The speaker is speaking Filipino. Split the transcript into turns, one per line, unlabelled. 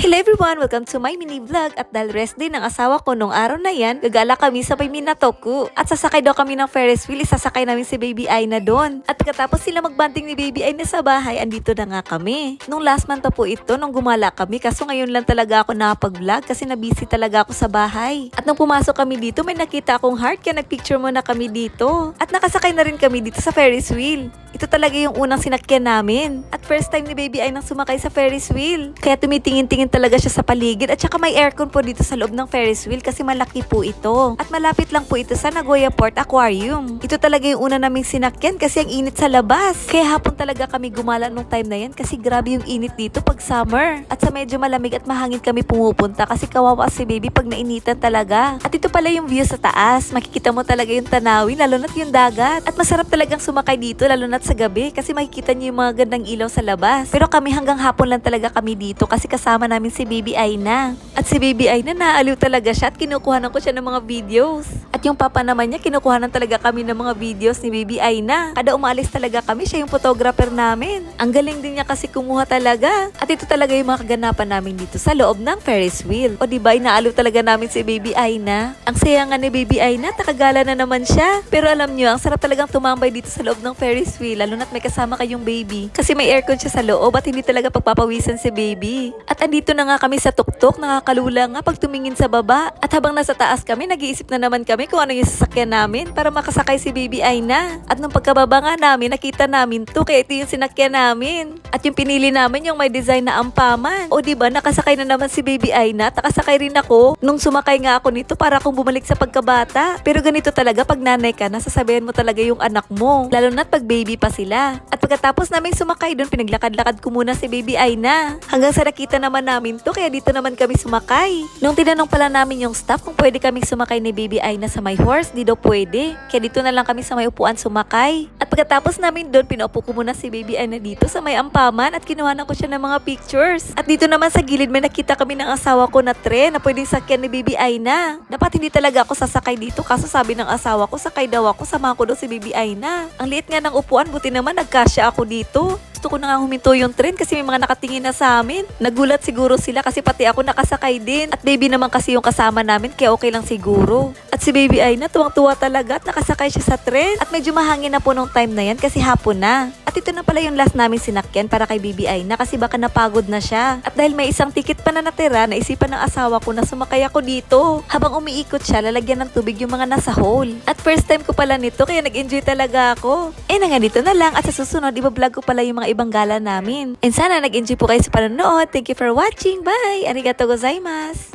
Hello everyone! Welcome to my mini vlog. At dahil rest day ng asawa ko nung araw na yan, gagala kami sa may Minatoku. At sasakay daw kami ng Ferris wheel, isasakay namin si Baby Aina doon. At pagkatapos sila magbanding ni Baby Aina sa bahay, andito na nga kami. Nung last month pa po ito, nung gumala kami, kaso ngayon lang talaga ako nakapag-vlog kasi nabusy talaga ako sa bahay. At nung pumasok kami dito, may nakita akong heart, kaya nagpicture muna kami dito. At nakasakay na rin kami dito sa Ferris wheel. Ito talaga yung unang sinakyan namin. At first time ni Baby Aina nang sumakay sa Ferris wheel. Kaya tumitingin-tingin talaga siya sa paligid. At saka may aircon po dito sa loob ng Ferris wheel kasi malaki po ito. At malapit lang po ito sa Nagoya Port Aquarium. Ito talaga yung una naming sinakyan kasi ang init sa labas. Kaya hapon talaga kami gumala nung time na yan kasi grabe yung init dito pag summer. At sa medyo malamig at mahangin kami pumupunta kasi kawawa si Baby pag nainitan talaga. At ito pala yung view sa taas. Makikita mo talaga yung tanawin, lalo na't yung dagat. At masarap talagang sumakay dito, lalo na't sa gabi kasi makikita niyo yung mga gandang ilaw sa labas. Pero kami hanggang hapon lang talaga kami dito kasi kasama namin si Baby Aina. At si Baby Aina naaliw talaga siya at kinukuhanan ko siya ng mga videos. At yung papa naman niya, kinukuhanan talaga kami ng mga videos ni Baby Aina. Kada umalis talaga kami, siya yung photographer namin. Ang galing din niya kasi kumuha talaga. At ito talaga yung mga kaganapan namin dito sa loob ng Ferris wheel. O diba, inaaliw talaga namin si Baby Aina. Ang saya nga ni Baby Aina, takagala na naman siya. Pero alam niyo, ang sarap talagang tumambay dito sa loob ng Ferris wheel, lalo na't may kasama kayong baby. Kasi may aircon siya sa loob at hindi talaga pagpapawisan si Baby. At andito na nga kami sa tuktok, nakakalula nga pag tumingin sa baba. At habang nasa taas kami, nag-iisip na naman kami kung ano yung sasakyan namin para makasakay si Baby Aina. At nung pagkababa nga namin, nakita namin to, kaya ito yung sinakyan namin. At yung pinili namin yung may design na ampaman. O diba, nakasakay na naman si Baby Aina, nakasakay rin ako. Nung sumakay nga ako nito, para akong bumalik sa pagkabata. Pero ganito talaga, pag nanay ka, nasasabihan mo talaga yung anak mo. Lalo na't pag baby pa sila. At pagkatapos namin sumakay doon, pinaglakad-lakad ko muna si Baby Aina. Hanggang sa nakita naman namin to, kaya dito naman kami sumakay. Nung tinanong pala namin yung staff kung pwede kaming sumakay ni Baby Aina sa may horse, di daw pwede. Kaya dito na lang kami sa may upuan sumakay. At pagkatapos namin doon, pinaupo ko muna si Baby Aina dito sa may ampaman at kinuhanan ko siya ng mga pictures. At dito naman sa gilid, may nakita kami ng asawa ko na tren na pwedeng sakyan ni Baby Aina. Dapat hindi talaga ako sasakay dito, kaso sabi ng asawa ko, sakay daw ako, sama ko daw si Baby Aina. Ang liit nga ng upuan, buti naman nagkasya ako dito. Gusto ko na nga huminto yung tren kasi may mga nakatingin na sa amin. Nagulat siguro sila kasi pati ako nakasakay din. At baby naman kasi yung kasama namin kaya okay lang siguro. At si Baby Aina tuwang-tuwa talaga at nakasakay siya sa tren. At medyo mahangin na po nung time na yan kasi hapon na. At ito na pala yung last namin sinakyan para kay Baby Aina kasi baka napagod na siya. At dahil may isang ticket pa na natira, naisipan ng asawa ko na sumakay ako dito. Habang umiikot siya, lalagyan ng tubig yung mga nasa hole. At first time ko pala nito kaya nag-enjoy talaga ako. Na nga dito na lang at sa susunod, iba-vlog ko pala yung mga ibang gala namin. And sana nag-enjoy po kayo sa panonood. Thank you for watching. Bye! Arigatou gozaimasu!